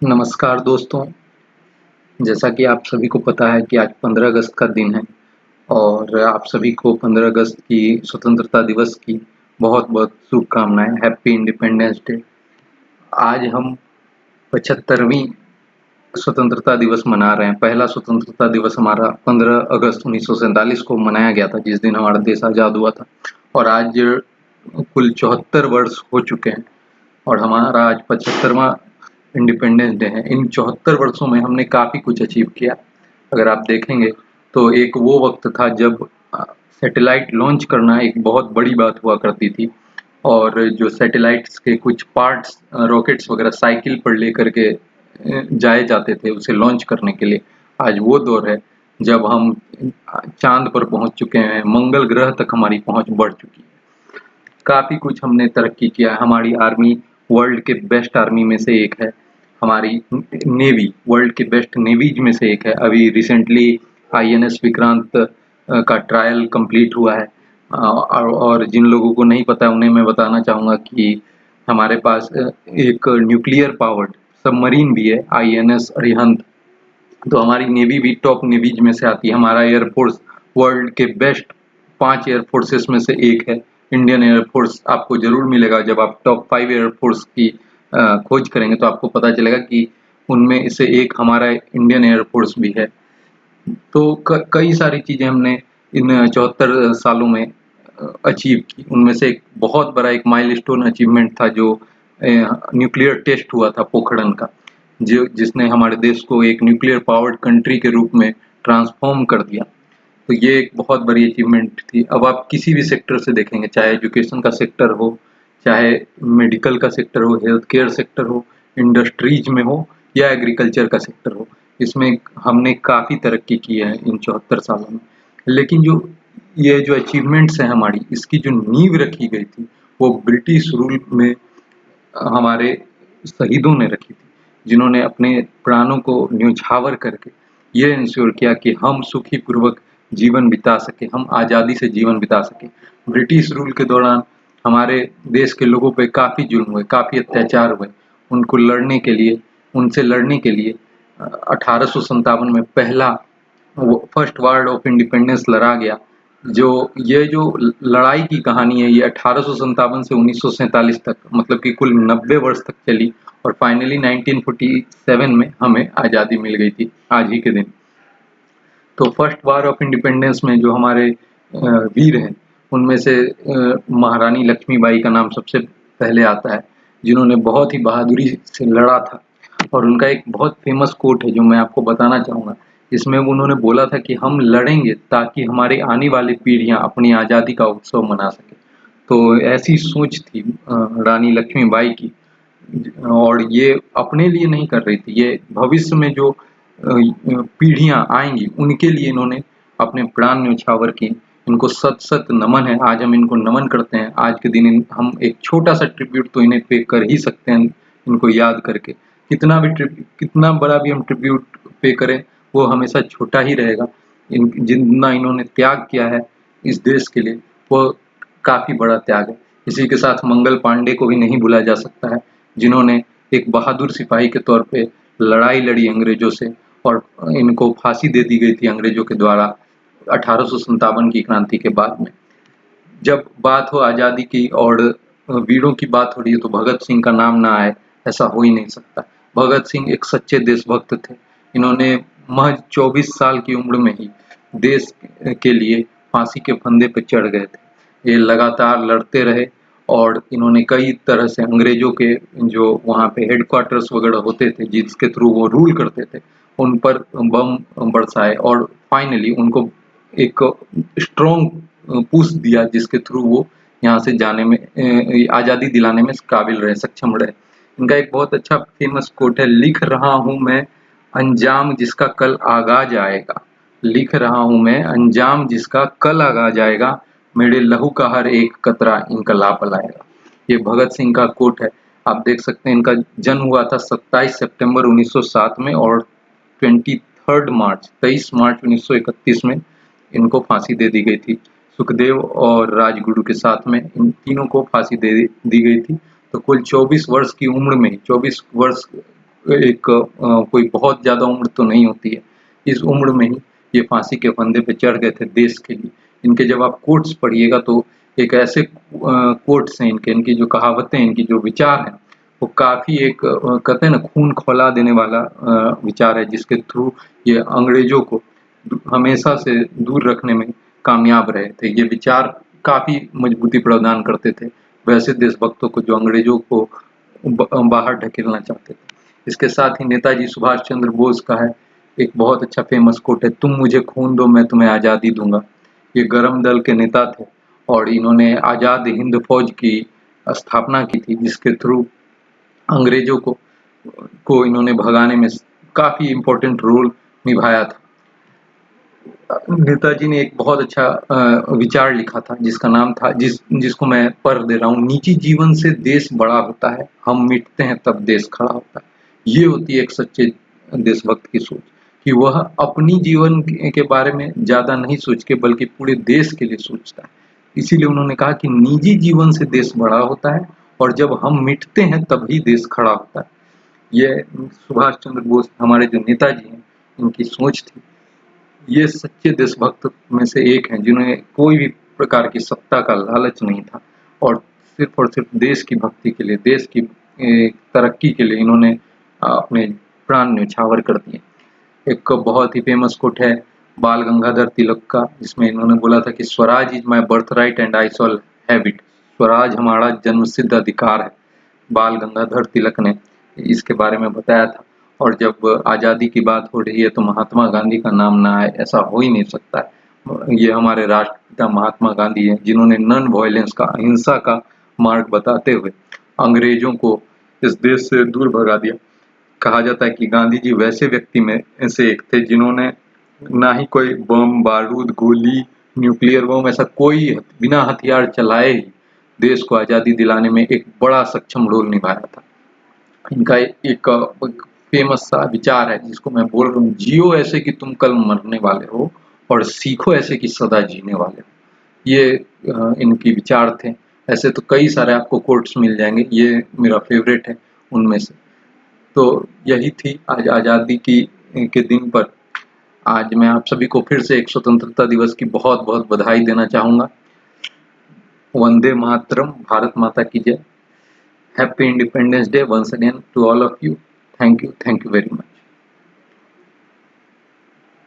नमस्कार दोस्तों। जैसा कि आप सभी को पता है कि आज 15 अगस्त का दिन है और आप सभी को 15 अगस्त की स्वतंत्रता दिवस की बहुत-बहुत शुभकामनाएँ। Happy independence day. आज हम 75वीं स्वतंत्रता दिवस मना रहे हैं। पहला स्वतंत्रता दिवस हमारा 15 अगस्त 1947 को मनाया गया था, जिस दिन हमारा देश आज़ाद हुआ था। और आज कुल 74 वर्ष हो चुके हैं और हमारा आज 75वां इंडिपेंडेंस डे है। इन 74 वर्षों में हमने काफ़ी कुछ अचीव किया। अगर आप देखेंगे तो एक वो वक्त था जब सैटेलाइट लॉन्च करना एक बहुत बड़ी बात हुआ करती थी और जो सैटेलाइट्स के कुछ पार्ट्स रॉकेट्स वगैरह साइकिल पर लेकर के जाए जाते थे उसे लॉन्च करने के लिए। आज वो दौर है जब हम चाँद पर पहुँच चुके हैं, मंगल ग्रह तक हमारी पहुँच बढ़ चुकी है। काफ़ी कुछ हमने तरक्की किया है। हमारी आर्मी वर्ल्ड के बेस्ट आर्मी में से एक है। हमारी नेवी वर्ल्ड के बेस्ट नेवीज में से एक है। अभी रिसेंटली आईएनएस विक्रांत का ट्रायल कंप्लीट हुआ है। और जिन लोगों को नहीं पता उन्हें मैं बताना चाहूँगा कि हमारे पास एक न्यूक्लियर पावर्ड सबमरीन भी है, आईएनएस अरिहंत। तो हमारी नेवी भी टॉप नेवीज में से आती है। हमारा एयरफोर्स वर्ल्ड के बेस्ट 5 एयरफोर्सेस में से एक है। इंडियन एयरफोर्स आपको ज़रूर मिलेगा। जब आप टॉप 5 एयरफोर्स की खोज करेंगे तो आपको पता चलेगा कि उनमें से एक हमारा इंडियन एयरफोर्स भी है। तो कई सारी चीज़ें हमने इन 74 सालों में अचीव की। उनमें से एक बहुत बड़ा एक माइलस्टोन अचीवमेंट था जो न्यूक्लियर टेस्ट हुआ था पोखरण का, जिसने हमारे देश को एक न्यूक्लियर पावर्ड कंट्री के रूप में ट्रांसफॉर्म कर दिया। तो ये एक बहुत बड़ी अचीवमेंट थी। अब आप किसी भी सेक्टर से देखेंगे, चाहे एजुकेशन का सेक्टर हो, चाहे मेडिकल का सेक्टर हो, हेल्थ केयर सेक्टर हो, इंडस्ट्रीज में हो या एग्रीकल्चर का सेक्टर हो, इसमें हमने काफ़ी तरक्की की है इन 74 सालों में। लेकिन ये जो अचीवमेंट्स हैं हमारी, इसकी जो नींव रखी गई थी वो ब्रिटिश रूल में हमारे शहीदों ने रखी थी, जिन्होंने अपने प्राणों को न्योछावर करके ये इंश्योर किया कि हम सुखी पूर्वक जीवन बिता सके, हम आज़ादी से जीवन बिता सके। ब्रिटिश रूल के दौरान हमारे देश के लोगों पे काफ़ी जुल्म हुए, काफ़ी अत्याचार हुए। उनको लड़ने के लिए उनसे लड़ने के लिए 1857 में पहला फर्स्ट वार ऑफ इंडिपेंडेंस लड़ा गया। जो लड़ाई की कहानी है ये 1857 से 1947 तक, मतलब कि कुल 90 वर्ष तक चली और फाइनली 1947 में हमें आज़ादी मिल गई थी आज ही के दिन। तो फर्स्ट वार ऑफ इंडिपेंडेंस में जो हमारे वीर हैं उनमें से महारानी लक्ष्मीबाई का नाम सबसे पहले आता है, जिन्होंने बहुत ही बहादुरी से लड़ा था। और उनका एक बहुत फेमस कोट है जो मैं आपको बताना चाहूँगा। इसमें उन्होंने बोला था कि हम लड़ेंगे ताकि हमारे आने वाली पीढ़ियाँ अपनी आज़ादी का उत्सव मना सकें। तो ऐसी सोच थी रानी लक्ष्मीबाई की। और ये अपने लिए नहीं कर रही थी, ये भविष्य में जो पीढ़ियाँ आएंगी उनके लिए इन्होंने अपने प्राण न्यौछावर किए। इनको सत सत नमन है। आज हम इनको नमन करते हैं। आज के दिन हम एक छोटा सा ट्रिब्यूट तो इन्हें पे कर ही सकते हैं, इनको याद करके। कितना बड़ा भी हम ट्रिब्यूट पे करें वो हमेशा छोटा ही रहेगा। जितना इन्होंने त्याग किया है इस देश के लिए वो काफ़ी बड़ा त्याग है। इसी के साथ मंगल पांडे को भी नहीं भूला जा सकता है, जिन्होंने एक बहादुर सिपाही के तौर पे लड़ाई लड़ी अंग्रेजों से और इनको फांसी दे दी गई थी अंग्रेजों के द्वारा 1857 की क्रांति के बाद में। जब बात हो आज़ादी की और वीरों की बात हो रही है तो भगत सिंह का नाम ना आए ऐसा हो ही नहीं सकता। भगत सिंह एक सच्चे देशभक्त थे। इन्होंने महज 24 साल की उम्र में ही देश के लिए फांसी के फंदे पर चढ़ गए थे। ये लगातार लड़ते रहे और इन्होंने कई तरह से अंग्रेजों के जो वहाँ पे हेडक्वार्टर्स वगैरह होते थे जिसके थ्रू वो रूल करते थे उन पर बम बरसाए और फाइनली उनको एक स्ट्रॉन्ग पुश दिया जिसके थ्रू वो यहाँ से जाने में आज़ादी दिलाने में काबिल रहे, सक्षम रहे। इनका एक बहुत अच्छा फेमस कोट है, लिख रहा हूँ मैं अंजाम जिसका कल आगाज आएगा, लिख रहा हूँ मैं अंजाम जिसका कल आगाज आएगा, मेरे लहू का हर एक कतरा इनकलाब लाएगा। ये भगत सिंह का कोट है। आप देख सकते हैं इनका जन्म हुआ था 27 सितंबर 1907 में और 23 मार्च 1931 में इनको फांसी दे दी गई थी। सुखदेव और राजगुरु के साथ में इन तीनों को फांसी दे दी गई थी। तो कुल 24 वर्ष की उम्र में 24 वर्ष एक कोई बहुत ज़्यादा उम्र तो नहीं होती है। इस उम्र में ही ये फांसी के फंदे पे चढ़ गए थे देश के लिए। इनके जब आप कोट्स पढ़िएगा तो एक ऐसे कोट्स हैं इनके, इनकी जो कहावतें, इनकी जो विचार हैं, वो काफ़ी एक कहते हैं ना खून खौला देने वाला विचार है, जिसके थ्रू ये अंग्रेज़ों को हमेशा से दूर रखने में कामयाब रहे थे। ये विचार काफ़ी मजबूती प्रदान करते थे वैसे देशभक्तों को जो अंग्रेज़ों को बाहर ढकेलना चाहते थे। इसके साथ ही नेताजी सुभाष चंद्र बोस का है एक बहुत अच्छा फेमस कोट है, तुम मुझे खून दो मैं तुम्हें आज़ादी दूंगा। ये गरम दल के नेता थे और इन्होंने आज़ाद हिंद फौज की स्थापना की थी, जिसके थ्रू अंग्रेजों को इन्होंने भगाने में काफ़ी इम्पोर्टेंट रोल निभाया था। नेताजी ने एक बहुत अच्छा विचार लिखा था जिसका नाम था जिसको मैं पढ़ दे रहा हूँ, निजी जीवन से देश बड़ा होता है, हम मिटते हैं तब देश खड़ा होता है। ये होती है एक सच्चे देशभक्त की सोच कि वह अपनी जीवन के बारे में ज़्यादा नहीं सोच के बल्कि पूरे देश के लिए सोचता है। इसीलिए उन्होंने कहा कि निजी जीवन से देश बड़ा होता है और जब हम मिटते हैं तभी देश खड़ा होता है। ये सुभाष चंद्र बोस हमारे जो नेताजी हैं, इनकी सोच थी। ये सच्चे देशभक्त में से एक हैं जिन्हें कोई भी प्रकार की सत्ता का लालच नहीं था और सिर्फ देश की भक्ति के लिए, देश की तरक्की के लिए इन्होंने अपने प्राण न्यौछावर कर दिए। एक बहुत ही फेमस कोट है बाल गंगाधर तिलक का, जिसमें इन्होंने बोला था कि Swaraj is my birth right and I shawl have it. Swaraj हमारा जन्मसिद्ध अधिकार है। बाल गंगाधर तिलक ने इसके बारे में बताया था। और जब आज़ादी की बात हो रही है तो महात्मा गांधी का नाम ना आए ऐसा हो ही नहीं सकता है। ये हमारे राष्ट्रपिता महात्मा गांधी हैं जिन्होंने नॉन वायलेंस का, अहिंसा का मार्ग बताते हुए अंग्रेजों को इस देश से दूर भगा दिया। कहा जाता है कि गांधी जी वैसे व्यक्ति में से एक थे जिन्होंने ना ही कोई बम, बारूद, गोली, न्यूक्लियर बम ऐसा कोई बिना हथियार चलाए ही देश को आज़ादी दिलाने में एक बड़ा सक्षम रोल निभाया था। इनका एक फेमस सा विचार है जिसको मैं बोल रहा हूँ, जियो ऐसे कि तुम कल मरने वाले हो और सीखो ऐसे कि सदा जीने वाले हो। ये इनकी विचार थे। ऐसे तो कई सारे आपको कोट्स मिल जाएंगे, ये मेरा फेवरेट है उनमें से। तो यही थी आज आज़ादी की के दिन पर। आज मैं आप सभी को फिर से एक स्वतंत्रता दिवस की बहुत बहुत बधाई देना चाहूँगा। वंदे मातरम, भारत माता की जय। Happy Independence Day once again to all of you. Thank you very much.